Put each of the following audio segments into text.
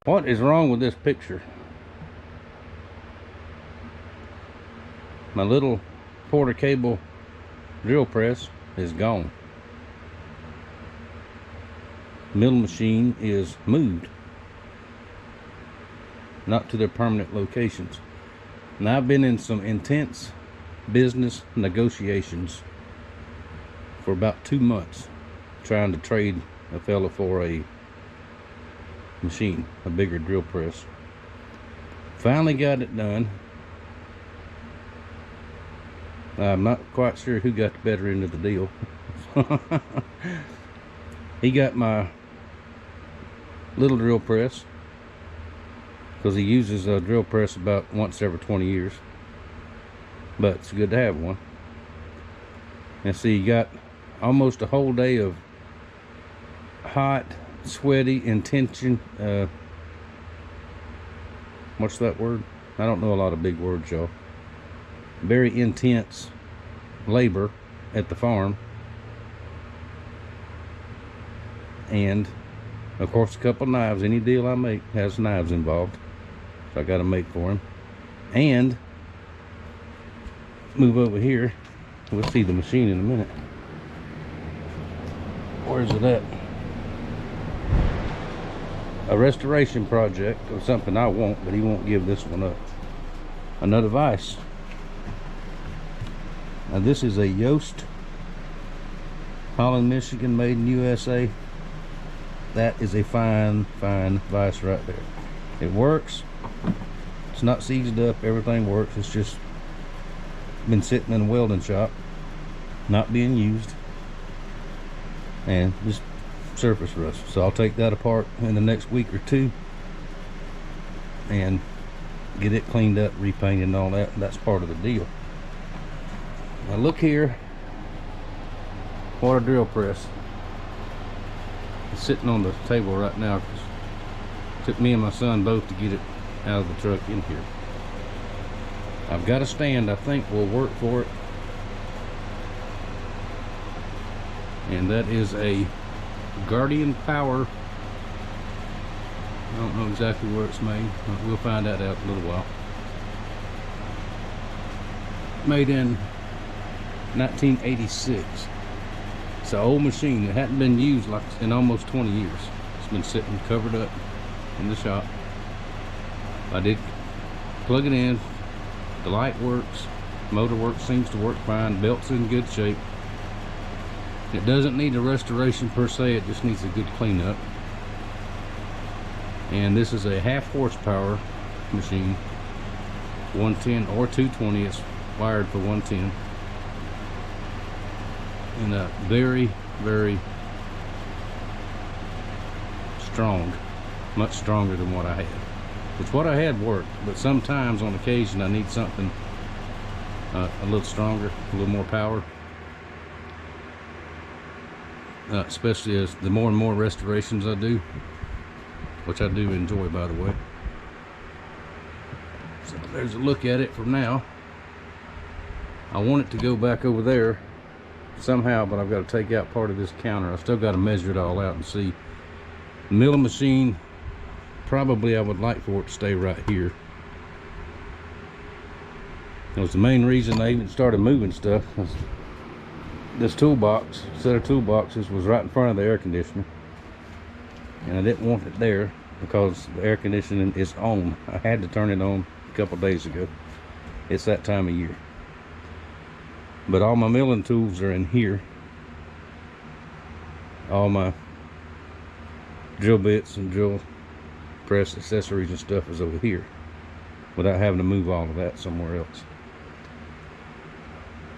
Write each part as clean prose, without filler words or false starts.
What is wrong with this picture? My little Porter Cable drill press is gone. Mill machine is moved, not to their permanent locations. Now, I've been in some intense business negotiations for about 2 months, trying to trade a fella for a machine, a bigger drill press. Finally got it done. I'm not quite sure who got the better end of the deal. He got my little drill press, because he uses a drill press about once every 20 years, but it's good to have one. And see, you got almost a whole day of hot, sweaty, intention, what's that word? I don't know a lot of big words, y'all. Very intense labor at the farm, and of course a couple knives. Any deal I make has knives involved, so I got to make for him. And move over here, we'll see the machine in a minute. Where's it at? A restoration project or something I want, but he won't give this one up. Another vise. Now this is a Yost, Holland, Michigan, made in USA. That is a fine vise right there. It works. It's not seized up. Everything works. It's just been sitting in a welding shop, not being used, and just surface rust. So I'll take that apart in the next week or two and get it cleaned up, repainted and all that. That's part of the deal. Now look here, what a drill press. It's sitting on the table right now. It took me and my son both to get it out of the truck in here. I've got a stand I think will work for it, and that is a Guardian Power. I don't know exactly where it's made, but we'll find that out in a little while. Made in 1986. It's an old machine. It hadn't been used like in almost 20 years. It's been sitting covered up in the shop. I did plug it in. The light works, motor works, seems to work fine, belt's in good shape. It doesn't need a restoration per se, it just needs a good cleanup. And this is a 1/2 horsepower machine, 110 or 220. It's wired for 110. And very strong, much stronger than what I had. Which what I had worked, but sometimes on occasion I need something a little stronger, a little more power. Especially as the more and more restorations I do, which I do enjoy, by the way. So there's a look at it from now. I want it to go back over there somehow, but I've got to take out part of this counter. I've still got to measure it all out and see. The milling machine, probably I would like for it to stay right here. That was the main reason I even started moving stuff. This toolbox, set of toolboxes, was right in front of the air conditioner, and I didn't want it there because the air conditioning is on. I had to turn it on a couple days ago. It's that time of year. But all my milling tools are in here. All my drill bits and drill press accessories and stuff is over here, without having to move all of that somewhere else.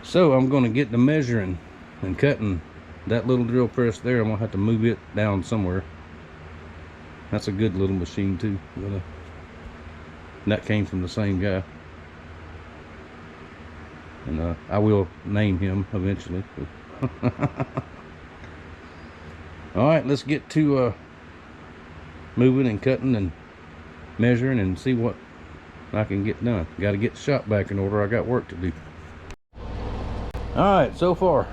So I'm going to get to measuring and cutting that little drill press there. I'm going to have to move it down somewhere. That's a good little machine too. And that came from the same guy. And I will name him eventually. Alright, let's get to moving and cutting and measuring and see what I can get done. Got to get the shop back in order. I got work to do. Alright, so far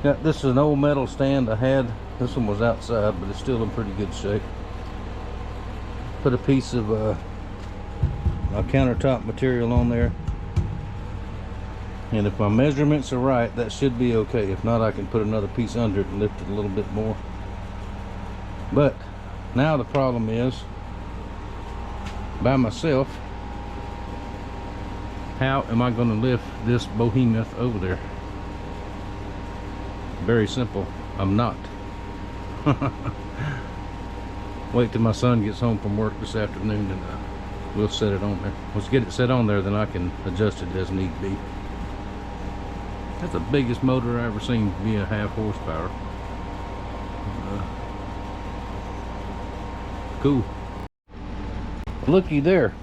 got, this is an old metal stand I had This one was outside, but it's still in pretty good shape. Put a piece of my countertop material on there, and if my measurements are right, that should be okay. If not, I can put another piece under it and lift it a little bit more. But now the problem is, by myself, how am I going to lift this behemoth over there? Very simple, I'm not. Wait till my son gets home from work this afternoon, and we'll set it on there. Let's get it set on there, then I can adjust it as need be. That's the biggest motor I ever seen be a 1/2 horsepower. Cool. Looky there.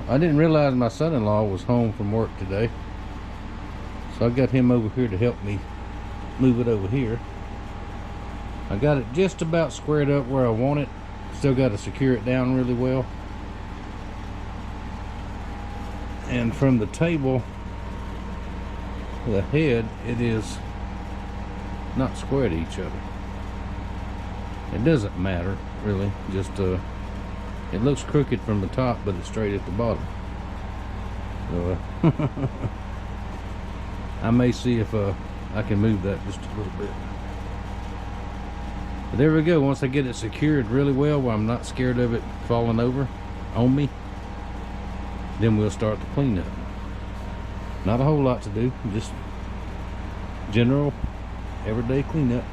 I didn't realize my son-in-law was home from work today, so I got him over here to help me move it over here. I got it just about squared up where I want it. Still got to secure it down really well. And from the table to the head, it is not square to each other. It doesn't matter really, just it looks crooked from the top, but it's straight at the bottom. So I may see if I can move that just a little bit. But there we go. Once I get it secured really well where I'm not scared of it falling over on me, then we'll start the cleanup. Not a whole lot to do, just general everyday cleanup.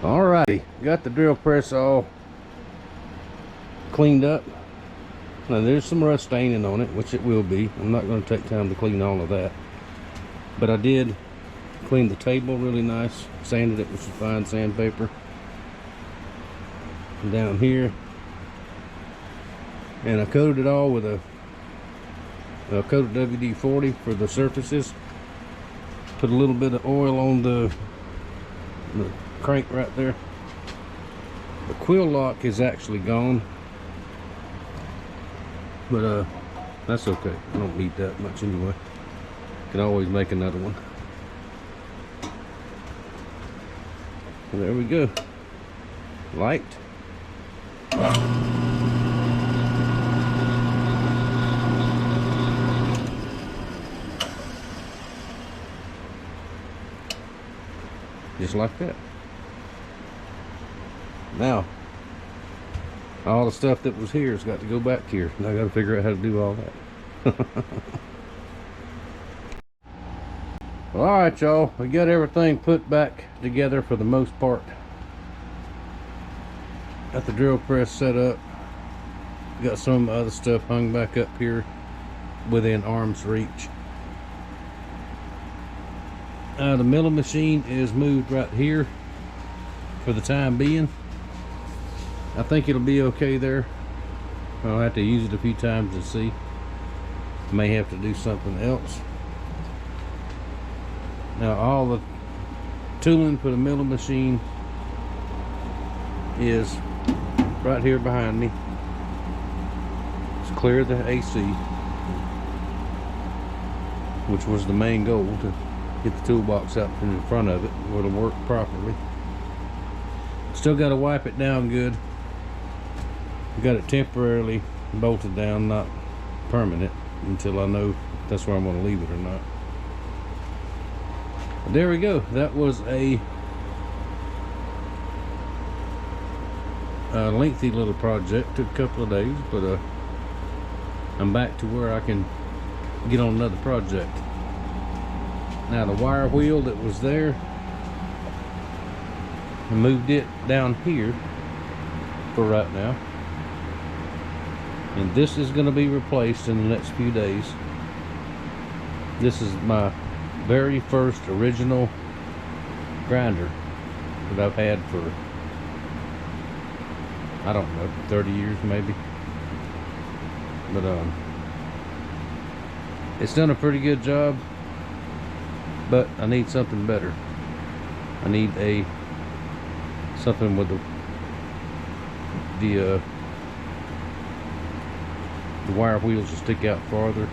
Alrighty, got the drill press all cleaned up. Now there's some rust staining on it, which it will be. I'm not going to take time to clean all of that, but I did clean the table really nice, sanded it with some fine sandpaper down here, and I coated it all with a coated WD-40 for the surfaces. Put a little bit of oil on the crank right there. The quill lock is actually gone, but that's okay. I don't need that much anyway. Can always make another one. And there we go. Light. Just like that. Now, all the stuff that was here has got to go back here, and I got to figure out how to do all that. Well, all right, y'all, we got everything put back together for the most part. Got the drill press set up. Got some other stuff hung back up here within arm's reach. The milling machine is moved right here for the time being. I think it'll be okay there. I'll have to use it a few times to see. May have to do something else. Now all the tooling for the milling machine is right here behind me. It's clear the AC, which was the main goal, to get the toolbox out in front of it where it'll work properly. Still got to wipe it down good. Got it temporarily bolted down, not permanent, until I know if that's where I'm going to leave it or not. But there we go. That was a lengthy little project. Took a couple of days, but I'm back to where I can get on another project. Now the wire wheel that was there, I moved it down here for right now, and this is going to be replaced in the next few days. This is my very first original grinder that I've had for, I don't know, 30 years maybe. But it's done a pretty good job, but I need something better. I need something with the wire wheels to stick out farther.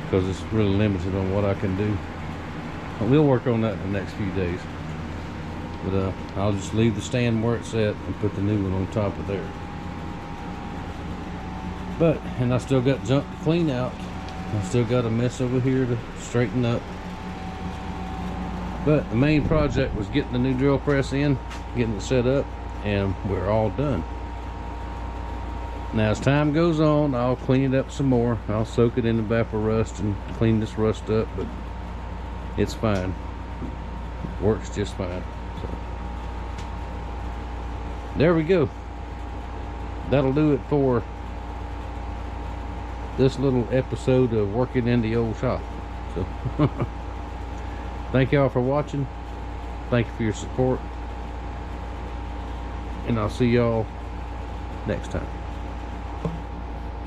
because it's really limited on what I can do. But we'll work on that in the next few days. But I'll just leave the stand where it's at and put the new one on top of there. But, and I still got junk to clean out. I still got a mess over here to straighten up. But the main project was getting the new drill press in, getting it set up, and we're all done. Now as time goes on, I'll clean it up some more. I'll soak it in the Evaporust and clean this rust up, but it's fine. It works just fine. So there we go. That'll do it for this little episode of working in the old shop. So thank y'all for watching. Thank you for your support, and I'll see y'all next time.